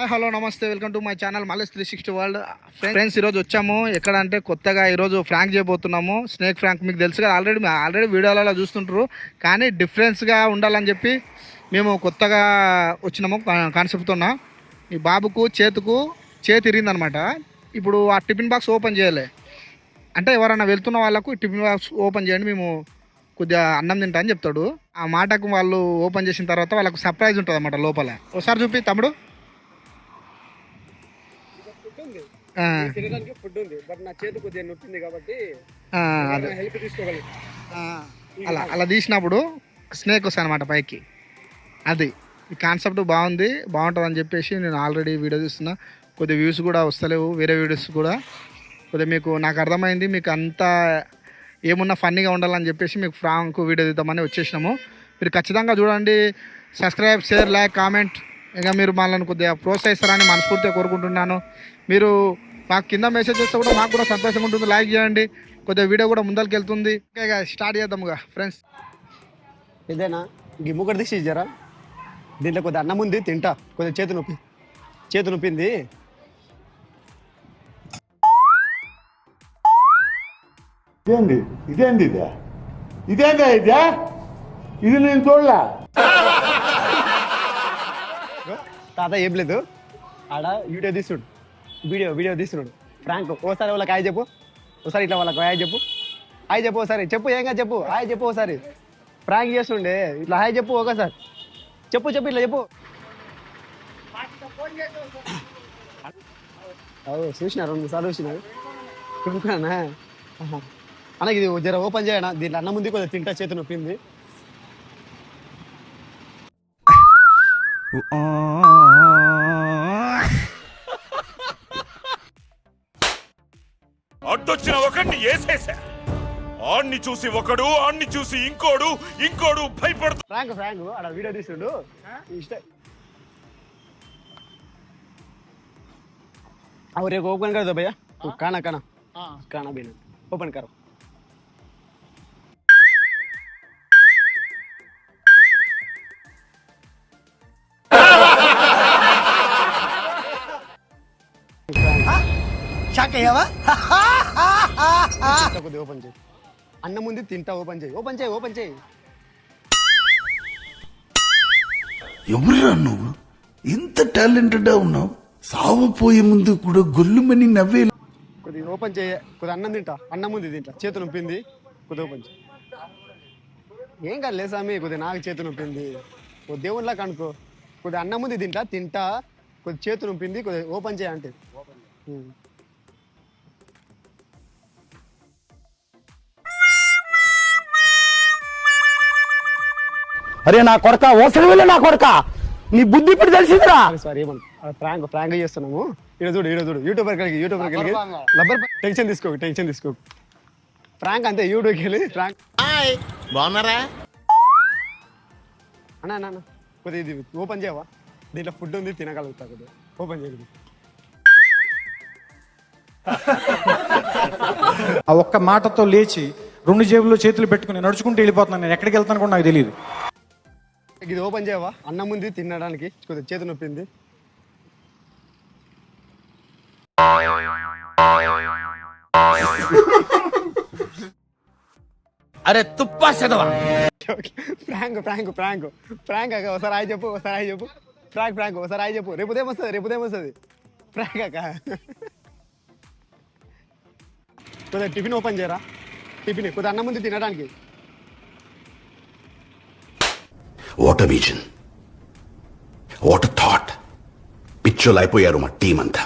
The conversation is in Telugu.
హాయ్ హలో నమస్తే welcome to my channel Malesh 360 world. Friends ఈరోజు వచ్చాము ఎక్కడ అంటే కొత్తగా ఈరోజు ఫ్రాంక్ చేయబోతున్నాము. స్నేక్ ఫ్రాంక్ మీకు తెలుసు కదా, ఆల్రెడీ వీడియోలలో చూస్తుంటారు. కానీ డిఫరెన్స్గా ఉండాలని చెప్పి మేము కొత్తగా వచ్చినాము కాన్సెప్ట్తో. ఈ బాబుకు చేతి ఇరిగిందనమాట. ఇప్పుడు ఆ టిఫిన్ బాక్స్ ఓపెన్ చేయాలి అంటే ఎవరైనా వెళ్తున్న వాళ్ళకు టిఫిన్ బాక్స్ ఓపెన్ చేయండి, మేము కొద్దిగా అన్నం తింటా అని చెప్తాడు. ఆ మాటకు వాళ్ళు ఓపెన్ చేసిన తర్వాత వాళ్ళకు సర్ప్రైజ్ ఉంటుంది అన్నమాట లోపల. ఒకసారి చూపి తమ్ముడు. తినడానికి ఫుడ్ ఉంది, బట్ నా చేతి కొద్దిగా నొప్పింది కాబట్టి హెల్ప్ తీసుకోగలను. అలా తీసినప్పుడు స్నేక్ వస్తాయి అనమాట పైకి. అది ఈ కాన్సెప్ట్ బాగుంటుంది అని చెప్పేసి నేను ఆల్రెడీ వీడియో తీస్తున్నా. కొద్దిగా వ్యూస్ కూడా వస్తలేవు, వేరే వీడియోస్ కూడా. కొద్దిగా నాకు అర్థమైంది, మీకు అంతా ఏమున్నా ఫన్నీగా ఉండాలని చెప్పేసి మీకు ఫ్రాంక్ వీడియో తీద్దామని వచ్చేసినాము. మీరు ఖచ్చితంగా చూడండి, సబ్స్క్రైబ్, షేర్, లైక్, కామెంట్. ఇంకా మీరు మనల్ని కొద్దిగా ప్రోత్సహిస్తారని మనస్ఫూర్తిగా కోరుకుంటున్నాను. మీరు మాకు కింద మెసేజ్ చేస్తే కూడా మాకు కూడా సంతోషంగా ఉంటుంది. లైక్ చేయండి, కొద్దిగా వీడియో కూడా ముందరికి వెళ్తుంది. ఓకే స్టార్ట్ చేద్దాముగా ఫ్రెండ్స్. ఇదేనా గిమ్ము కూడా తీసి ఇచ్చారా? దీంట్లో కొద్దిగా అన్నం ఉంది, తింటా. కొద్దిగా చేతి నొప్పింది. ఇదేంది ఇది నేను చూడలే. తాత ఏం లేదు, ఆడ వీడియో తీస్తున్నాడు ఫ్రాంక్. ఓసారి వాళ్ళకి హాయ్ చెప్పు, ఒకసారి ఇట్లా వాళ్ళకి హాయ్ చెప్పు ఒకసారి చెప్పు, ఏంగా చెప్పు, హాయ్ చెప్పు ఒకసారి. ఫ్రాంక్ చేస్తుండే ఇట్లా హాయ్ చెప్పు ఒకసారి, చెప్పు ఇట్లా చెప్పు. చూసినారు 2 సార్లు చూసినారు అన్నకి. ఇది జర ఓపెన్ చేయనా, దీంట్లో అన్నం ముందు కొద్దిగా తింటా, చేతి నొప్పింది. అడ్డొచ్చిన ఒకడిని ఏసేసా, ఆడిని చూసి ఒకడు, ఆడిని చూసి ఇంకోడు భయపడుతూ. ఫ్రాంక్ అక్కడ వీడియో తీసుకుండు ఇష్టం. और एक ओपन कर दो भैया, खाना भी ओपन करो. షాక్ అయ్యావా? ఓపెన్ చేయి, అన్నం ముందు తింటా. ఓపెన్ చేయి. ఎవరురా నువ్వు? ఇంత టాలెంటెడ్ ఉన్నావు. సావపోయే ముందు కూడా గొల్లుమని నవ్వే. కొద్దిగా ఓపెన్ చేయ, కొద్దిగా అన్నం తింటా. అన్నం ముందు తింటా, చేతి నొప్పింది. కొద్దిగా ఓపెన్ చేయి. ఏం కాదు స్వామి, కొద్దిగా నాకు చేతి నొప్పింది. కొద్ది దేవునిలా కనుకో. కొద్దిగా అన్నం ముందు తింటా. కొద్ది చేతి నొప్పింది, కొద్దిగా ఓపెన్ చేయ అంటే. అరే నా కొడక, ఓసరి వెళ్ళి నా కొడక, నీ బుద్ధి ఇప్పుడు తెలిసిందిరా. సారీ ఏమన్నా ప్రాంక్ చేస్తున్నాము. ఈడ చూడు యూట్యూబర్ కలిగి లబ్బర్. టెన్షన్ తీసుకోకు. ఫ్రాంక్ అంతే, యూట్యూబ్కి వెళ్ళి ఫ్రాంక్. బాగున్నారా అన్న కొద్దిగా ఇది ఓపెన్ చేయవా? దీంట్లో ఫుడ్ ఉంది, తినగలుగుతా. కొద్దిగా ఓపెన్ చేయదు. ఆ ఒక్క మాటతో లేచి 2 జేబుల్లో చేతులు పెట్టుకుని నడుచుకుంటూ వెళ్ళిపోతున్నాను. నేను ఎక్కడికి వెళ్తాను కూడా నాకు తెలియదు. ఇది ఓపెన్ చేయవా? అన్నం ముందు తినడానికి కొద్దిగా చేతి నొప్పింది. అరే తుప్పా చదవా. ఫ్రాంక్ అక్క, ఒకసారి హాయ్ చెప్పు. ఫ్రాంక్ ఒకసారి హాయ్ చెప్పు. రేపు వస్తుంది ఫ్రాంక్ అక్క. కొద్దిగా టిఫిన్ ఓపెన్ చేయరా? కొద్దిగా అన్నం ముందు తినడానికి. What vision, what thought. పిచ్చోలు అయిపోయారు మా టీం అంతా.